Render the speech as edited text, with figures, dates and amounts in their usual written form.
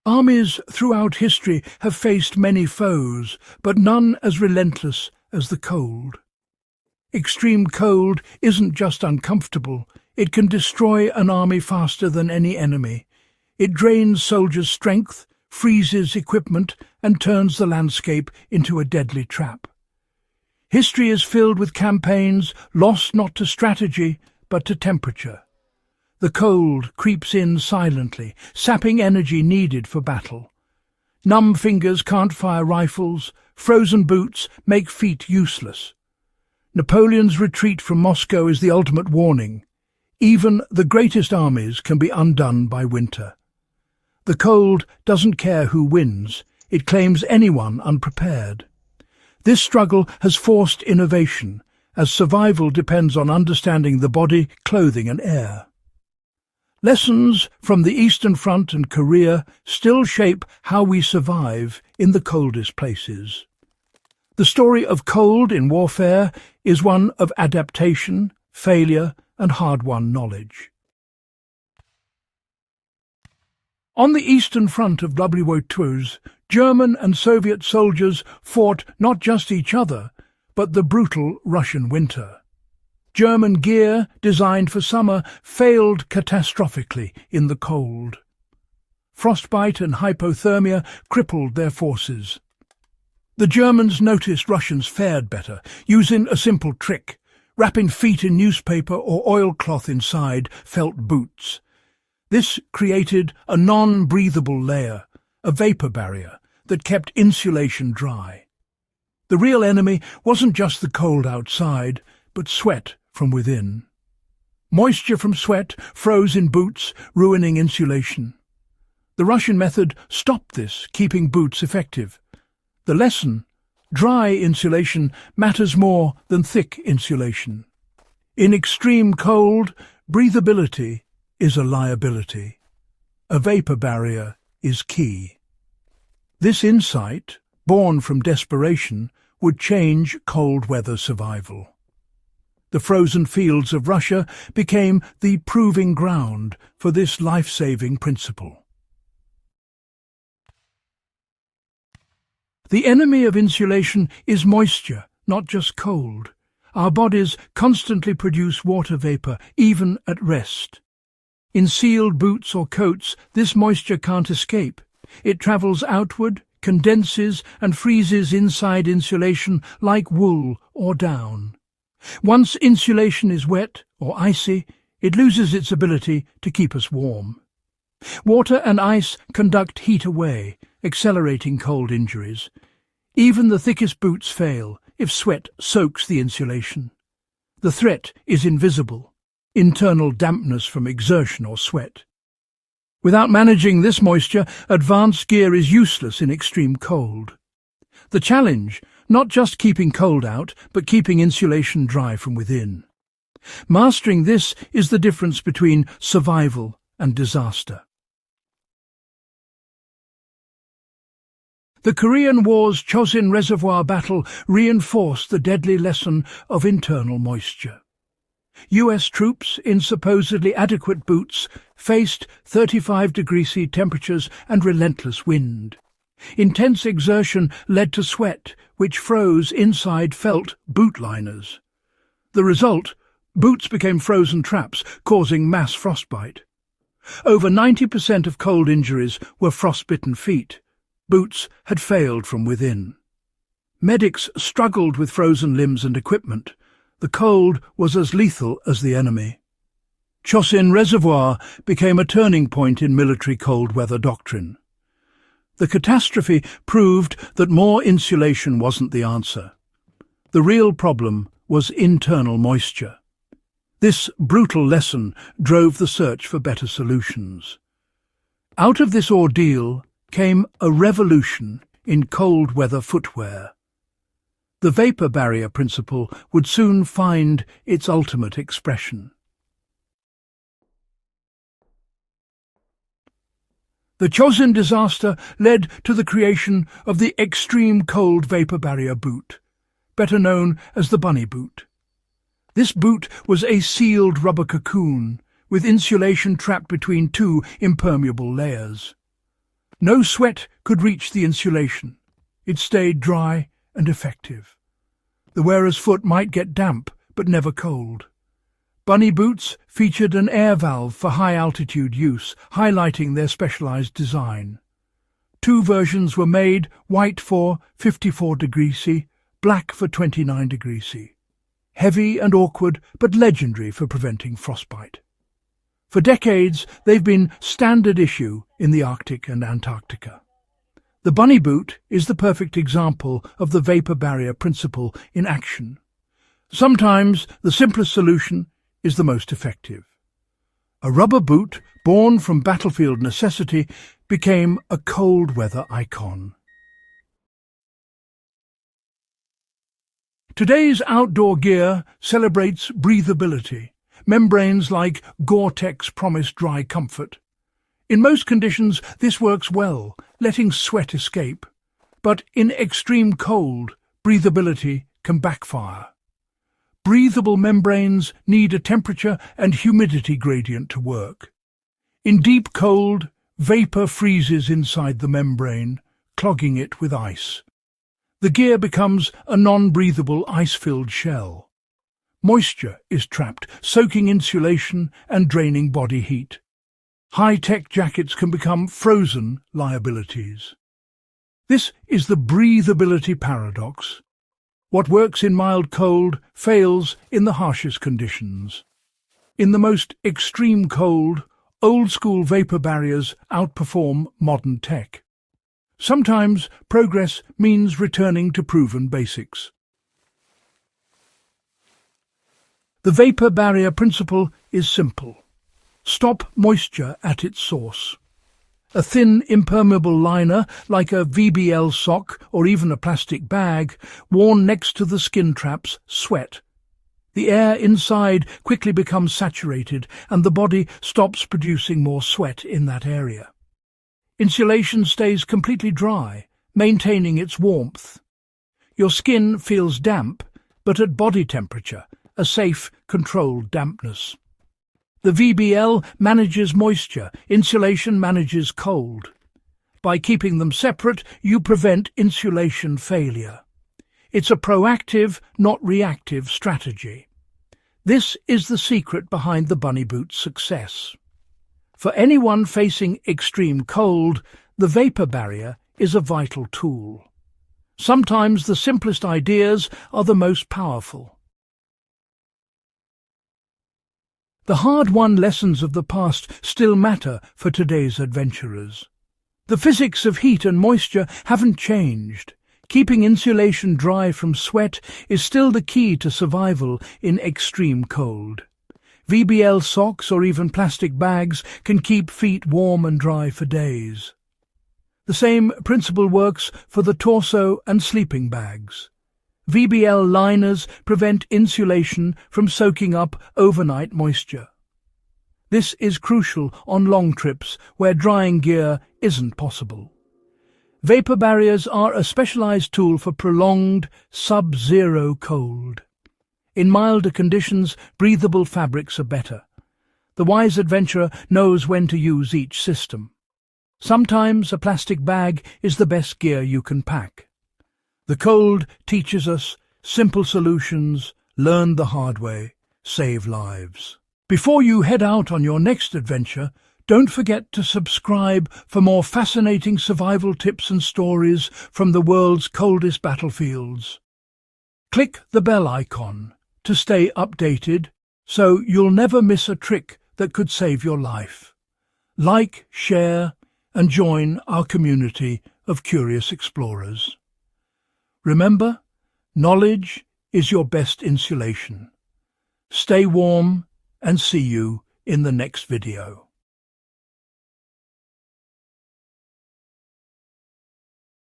Armies throughout history have faced many foes, but none as relentless as the cold. Extreme cold isn't just uncomfortable, it can destroy an army faster than any enemy. It drains soldiers' strength, freezes equipment, and turns the landscape into a deadly trap. History is filled with campaigns lost not to strategy, but to temperature. The cold creeps in silently, sapping energy needed for battle. Numb fingers can't fire rifles, frozen boots make feet useless. Napoleon's retreat from Moscow is the ultimate warning. Even the greatest armies can be undone by winter. The cold doesn't care who wins, it claims anyone unprepared. This struggle has forced innovation, as survival depends on understanding the body, clothing and air. Lessons from the Eastern Front and Korea still shape how we survive in the coldest places. The story of cold in warfare is one of adaptation, failure, and hard-won knowledge. On the Eastern Front of WW2, German and Soviet soldiers fought not just each other, but the brutal Russian winter. German gear, designed for summer, failed catastrophically in the cold. Frostbite and hypothermia crippled their forces. The Germans noticed Russians fared better, using a simple trick, wrapping feet in newspaper or oilcloth inside felt boots. This created a non-breathable layer, a vapor barrier, that kept insulation dry. The real enemy wasn't just the cold outside, but sweat from within. Moisture from sweat froze in boots, ruining insulation. The Russian method stopped this, keeping boots effective. The lesson: dry insulation matters more than thick insulation. In extreme cold, breathability is a liability. A vapor barrier is key. This insight, born from desperation, would change cold weather survival. The frozen fields of Russia became the proving ground for this life-saving principle. The enemy of insulation is moisture, not just cold. Our bodies constantly produce water vapor, even at rest. In sealed boots or coats, this moisture can't escape. It travels outward, condenses, and freezes inside insulation like wool or down. Once insulation is wet or icy, it loses its ability to keep us warm. Water and ice conduct heat away, accelerating cold injuries. Even the thickest boots fail if sweat soaks the insulation. The threat is invisible: internal dampness from exertion or sweat. Without managing this moisture, advanced gear is useless in extreme cold. The challenge: not just keeping cold out, but keeping insulation dry from within. Mastering this is the difference between survival and disaster. The Korean War's Chosin Reservoir battle reinforced the deadly lesson of internal moisture. US troops in supposedly adequate boots faced 35-degree-C temperatures and relentless wind. Intense exertion led to sweat, which froze inside felt boot liners. The result: boots became frozen traps, causing mass frostbite. Over 90% of cold injuries were frostbitten feet. Boots had failed from within. Medics struggled with frozen limbs and equipment. The cold was as lethal as the enemy. Chosin Reservoir became a turning point in military cold weather doctrine. The catastrophe proved that more insulation wasn't the answer. The real problem was internal moisture. This brutal lesson drove the search for better solutions. Out of this ordeal came a revolution in cold weather footwear. The vapor barrier principle would soon find its ultimate expression. The Chosin disaster led to the creation of the extreme cold vapor barrier boot, better known as the bunny boot. This boot was a sealed rubber cocoon, with insulation trapped between two impermeable layers. No sweat could reach the insulation. It stayed dry and effective. The wearer's foot might get damp, but never cold. Bunny boots featured an air valve for high-altitude use, highlighting their specialized design. 2 versions were made, white for 54 degrees C, black for 29 degrees C. Heavy and awkward, but legendary for preventing frostbite. For decades, they've been standard issue in the Arctic and Antarctica. The bunny boot is the perfect example of the vapor barrier principle in action. Sometimes the simplest solution is the most effective. A rubber boot, born from battlefield necessity, became a cold weather icon. Today's outdoor gear celebrates breathability. Membranes like Gore-Tex promise dry comfort. In most conditions, this works well, letting sweat escape. But in extreme cold, breathability can backfire. Breathable membranes need a temperature and humidity gradient to work. In deep cold, vapor freezes inside the membrane, clogging it with ice. The gear becomes a non-breathable ice-filled shell. Moisture is trapped, soaking insulation and draining body heat. High-tech jackets can become frozen liabilities. This is the breathability paradox. What works in mild cold fails in the harshest conditions. In the most extreme cold, old-school vapor barriers outperform modern tech. Sometimes progress means returning to proven basics. The vapor barrier principle is simple. Stop moisture at its source. A thin, impermeable liner, like a VBL sock or even a plastic bag, worn next to the skin traps sweat. The air inside quickly becomes saturated and the body stops producing more sweat in that area. Insulation stays completely dry, maintaining its warmth. Your skin feels damp, but at body temperature, a safe, controlled dampness. The VBL manages moisture, insulation manages cold. By keeping them separate, you prevent insulation failure. It's a proactive, not reactive strategy. This is the secret behind the bunny boot's success. For anyone facing extreme cold, the vapor barrier is a vital tool. Sometimes the simplest ideas are the most powerful. The hard-won lessons of the past still matter for today's adventurers. The physics of heat and moisture haven't changed. Keeping insulation dry from sweat is still the key to survival in extreme cold. VBL socks or even plastic bags can keep feet warm and dry for days. The same principle works for the torso and sleeping bags. VBL liners prevent insulation from soaking up overnight moisture. This is crucial on long trips where drying gear isn't possible. Vapor barriers are a specialized tool for prolonged, sub-zero cold. In milder conditions, breathable fabrics are better. The wise adventurer knows when to use each system. Sometimes a plastic bag is the best gear you can pack. The cold teaches us simple solutions, learn the hard way, save lives. Before you head out on your next adventure, don't forget to subscribe for more fascinating survival tips and stories from the world's coldest battlefields. Click the bell icon to stay updated so you'll never miss a trick that could save your life. Like, share, and join our community of curious explorers. Remember, knowledge is your best insulation. Stay warm and see you in the next video.